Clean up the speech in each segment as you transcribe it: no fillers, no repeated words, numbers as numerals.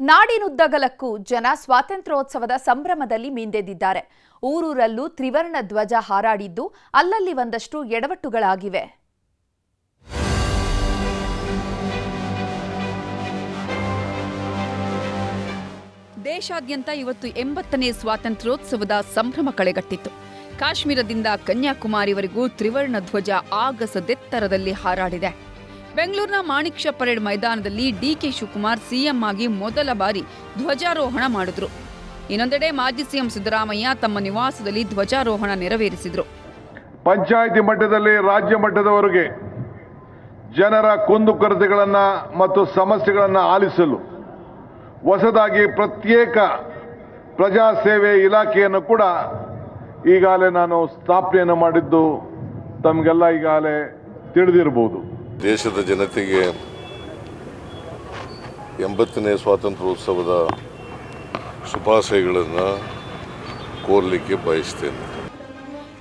ನಾಡಿನುದ್ದಗಲಕ್ಕೂ ಜನ ಸ್ವಾತಂತ್ರ್ಯೋತ್ಸವದ ಸಂಭ್ರಮದಲ್ಲಿ ಮಿಂದೆದ್ದಿದ್ದಾರೆ. ಊರೂರಲ್ಲೂ ತ್ರಿವರ್ಣ ಧ್ವಜ ಹಾರಾಡಿದ್ದು ಅಲ್ಲಲ್ಲಿ ಒಂದಷ್ಟು ಎಡವಟ್ಟುಗಳಾಗಿವೆ. ದೇಶಾದ್ಯಂತ ಇವತ್ತು 80ನೇ ಸ್ವಾತಂತ್ರ್ಯೋತ್ಸವದ ಸಂಭ್ರಮ ಕಳೆಗಟ್ಟಿತ್ತು. ಕಾಶ್ಮೀರದಿಂದ ಕನ್ಯಾಕುಮಾರಿವರೆಗೂ ತ್ರಿವರ್ಣ ಧ್ವಜ ಆಗಸದೆತ್ತರದಲ್ಲಿ ಹಾರಾಡಿದೆ. ಬೆಂಗಳೂರಿನ ಮಾಣಿಕ್ ಪರೇಡ್ ಮೈದಾನದಲ್ಲಿ ಡಿಕೆ ಶಿವಕುಮಾರ್ ಸಿಎಂ ಆಗಿ ಮೊದಲ ಬಾರಿ ಧ್ವಜಾರೋಹಣ ಮಾಡಿದ್ರು. ಇನ್ನೊಂದೆಡೆ ಮಾಜಿ ಸಿಎಂ ಸಿದ್ದರಾಮಯ್ಯ ತಮ್ಮ ನಿವಾಸದಲ್ಲಿ ಧ್ವಜಾರೋಹಣ ನೆರವೇರಿಸಿದ್ರು. ಪಂಚಾಯಿತಿ ಮಟ್ಟದಲ್ಲಿ ರಾಜ್ಯ ಮಟ್ಟದವರೆಗೆ ಜನರ ಕುಂದುಕೊರತೆಗಳನ್ನು ಮತ್ತು ಸಮಸ್ಯೆಗಳನ್ನು ಆಲಿಸಲು ಹೊಸದಾಗಿ ಪ್ರತ್ಯೇಕ ಪ್ರಜಾಸೇವೆ ಇಲಾಖೆಯನ್ನು ಕೂಡ ಈಗಾಗಲೇ ನಾನು ಸ್ಥಾಪನೆಯನ್ನು ಮಾಡಿದ್ದು ತಮಗೆಲ್ಲ ಈಗಾಗಲೇ ತಿಳಿದಿರಬಹುದು. ದೇಶದ ಜನತೆಗೆ 80ನೇ ಸ್ವಾತಂತ್ರ್ಯೋತ್ಸವದ ಶುಭಾಶಯಗಳನ್ನು ಕೋರಲಿಕ್ಕೆ ಬಯಸ್ತೇನೆ.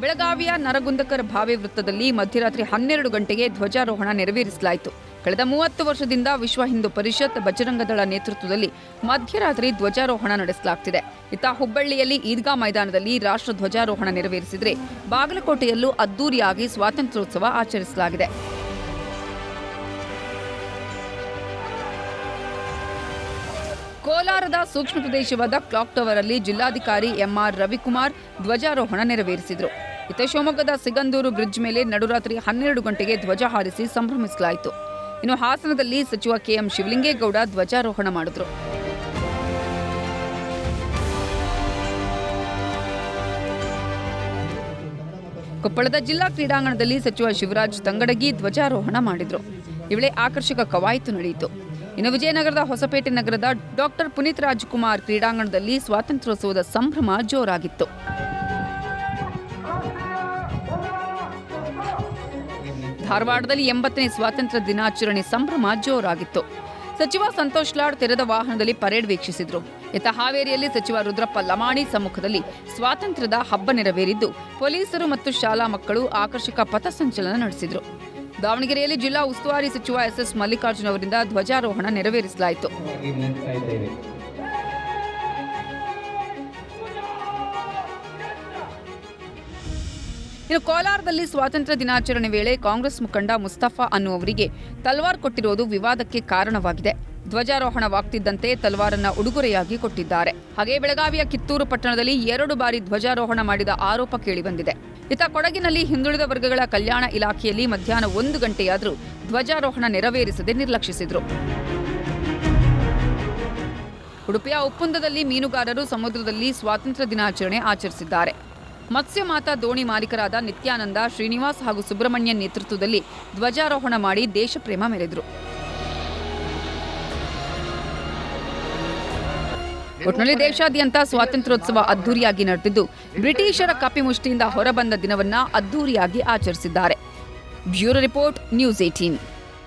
ಬೆಳಗಾವಿಯ ನರಗುಂದಕರ್ ಭಾವೆ ವೃತ್ತದಲ್ಲಿ ಮಧ್ಯರಾತ್ರಿ 12 ಗಂಟೆಗೆ ಧ್ವಜಾರೋಹಣ ನೆರವೇರಿಸಲಾಯಿತು. ಕಳೆದ 30 ವರ್ಷದಿಂದ ವಿಶ್ವ ಹಿಂದೂ ಪರಿಷತ್ ಬಜರಂಗದಳ ನೇತೃತ್ವದಲ್ಲಿ ಮಧ್ಯರಾತ್ರಿ ಧ್ವಜಾರೋಹಣ ನಡೆಸಲಾಗುತ್ತಿದೆ. ಇತ್ತ ಹುಬ್ಬಳ್ಳಿಯಲ್ಲಿ ಈದ್ಗಾ ಮೈದಾನದಲ್ಲಿ ರಾಷ್ಟ್ರ ಧ್ವಜಾರೋಹಣ ನೆರವೇರಿಸಿದರೆ ಬಾಗಲಕೋಟೆಯಲ್ಲೂ ಅದ್ದೂರಿಯಾಗಿ ಸ್ವಾತಂತ್ರ್ಯೋತ್ಸವ ಆಚರಿಸಲಾಗಿದೆ. ಕೋಲಾರದ ಸೂಕ್ಷ್ಮ ಪ್ರದೇಶವಾದ ಕ್ಲಾಕ್ ಟವರ್ ಅಲ್ಲಿ ಜಿಲ್ಲಾಧಿಕಾರಿ ಎಂಆರ್ ರವಿಕುಮಾರ್ ಧ್ವಜಾರೋಹಣ ನೆರವೇರಿಸಿದರು. ಇತ್ತ ಶಿವಮೊಗ್ಗದ ಸಿಗಂದೂರು ಬ್ರಿಡ್ಜ್ ಮೇಲೆ ನಡುರಾತ್ರಿ 12 ಗಂಟೆಗೆ ಧ್ವಜ ಹಾರಿಸಿ ಸಂಭ್ರಮಿಸಲಾಯಿತು. ಇನ್ನು ಹಾಸನದಲ್ಲಿ ಸಚಿವ ಕೆಎಂ ಶಿವಲಿಂಗೇಗೌಡ ಧ್ವಜಾರೋಹಣ ಮಾಡಿದರು. ಕೊಪ್ಪಳದ ಜಿಲ್ಲಾ ಕ್ರೀಡಾಂಗಣದಲ್ಲಿ ಸಚಿವ ಶಿವರಾಜ್ ತಂಗಡಗಿ ಧ್ವಜಾರೋಹಣ ಮಾಡಿದರು. ಈ ವೇಳೆ ಆಕರ್ಷಕ ಕವಾಯತು ನಡೆಯಿತು. ಇನ್ನು ವಿಜಯನಗರದ ಹೊಸಪೇಟೆ ನಗರದ ಡಾಕ್ಟರ್ ಪುನೀತ್ ರಾಜ್ಕುಮಾರ್ ಕ್ರೀಡಾಂಗಣದಲ್ಲಿ ಸ್ವಾತಂತ್ರ್ಯೋತ್ಸವದ ಸಂಭ್ರಮ ಜೋರಾಗಿತ್ತು. ಧಾರವಾಡದಲ್ಲಿ 80ನೇ ಸ್ವಾತಂತ್ರ್ಯ ದಿನಾಚರಣೆ ಸಂಭ್ರಮ ಜೋರಾಗಿತ್ತು. ಸಚಿವ ಸಂತೋಷ್ ಲಾಡ್ ತೆರೆದ ವಾಹನದಲ್ಲಿ ಪರೇಡ್ ವೀಕ್ಷಿಸಿದರು. ಇತ್ತ ಹಾವೇರಿಯಲ್ಲಿ ಸಚಿವ ರುದ್ರಪ್ಪ ಲಮಾಣಿ ಸಮ್ಮುಖದಲ್ಲಿ ಸ್ವಾತಂತ್ರ್ಯದ ಹಬ್ಬ ನೆರವೇರಿದ್ದು ಪೊಲೀಸರು ಮತ್ತು ಶಾಲಾ ಮಕ್ಕಳು ಆಕರ್ಷಕ ಪಥಸಂಚಲನ ನಡೆಸಿದರು. ದಾವಣಗೆರೆಯಲ್ಲಿ ಜಿಲ್ಲಾ ಉಸ್ತುವಾರಿ ಸಚಿವ ಎಸ್ಎಸ್ ಮಲ್ಲಿಕಾರ್ಜುನ್ ಅವರಿಂದ ಧ್ವಜಾರೋಹಣ ನೆರವೇರಿಸಲಾಯಿತು. ಇನ್ನು ಕೋಲಾರದಲ್ಲಿ ಸ್ವಾತಂತ್ರ್ಯ ದಿನಾಚರಣೆ ವೇಳೆ ಕಾಂಗ್ರೆಸ್ ಮುಖಂಡ ಮುಸ್ತಫಾ ಅನ್ನುವವರಿಗೆ ತಲ್ವಾರ್ ಕೊಟ್ಟಿರುವುದು ವಿವಾದಕ್ಕೆ ಕಾರಣವಾಗಿದೆ. ಧ್ವಜಾರೋಹಣವಾಗ್ತಿದ್ದಂತೆ ತಲ್ವಾರನ್ನ ಉಡುಗೊರೆಯಾಗಿ ಕೊಟ್ಟಿದ್ದಾರೆ. ಹಾಗೆ ಬೆಳಗಾವಿಯ ಕಿತ್ತೂರು ಪಟ್ಟಣದಲ್ಲಿ 2 ಬಾರಿ ಧ್ವಜಾರೋಹಣ ಮಾಡಿದ ಆರೋಪ ಕೇಳಿಬಂದಿದೆ. ಇತ್ತ ಕೊಡಗಿನಲ್ಲಿ ಹಿಂದುಳಿದ ವರ್ಗಗಳ ಕಲ್ಯಾಣ ಇಲಾಖೆಯಲ್ಲಿ ಮಧ್ಯಾಹ್ನ 1 ಗಂಟೆಯಾದರೂ ಧ್ವಜಾರೋಹಣ ನೆರವೇರಿಸದೆ ನಿರ್ಲಕ್ಷಿಸಿದರು. ಉಡುಪಿಯ ಉಪ್ಪುಂದದಲ್ಲಿ ಮೀನುಗಾರರು ಸಮುದ್ರದಲ್ಲಿ ಸ್ವಾತಂತ್ರ್ಯ ದಿನಾಚರಣೆ ಆಚರಿಸಿದ್ದಾರೆ. ಮತ್ಸ್ಯ ಮಾತಾ ದೋಣಿ ಮಾಲೀಕರಾದ ನಿತ್ಯಾನಂದ, ಶ್ರೀನಿವಾಸ್ ಹಾಗೂ ಸುಬ್ರಹ್ಮಣ್ಯನ್ ನೇತೃತ್ವದಲ್ಲಿ ಧ್ವಜಾರೋಹಣ ಮಾಡಿ ದೇಶಪ್ರೇಮ ಮೆರೆದರು. ಒಟ್ಟಿನಲ್ಲಿ ದೇಶಾದ್ಯಂತ ಸ್ವಾತಂತ್ರ್ಯೋತ್ಸವ ಅದ್ದೂರಿಯಾಗಿ ನಡೆದಿದ್ದು ಬ್ರಿಟಿಷರ ಕಪಿಮುಷ್ಟಿಯಿಂದ ಹೊರಬಂದ ದಿನವನ್ನ ಅದ್ದೂರಿಯಾಗಿ ಆಚರಿಸಿದ್ದಾರೆ. Bureau report, news 18.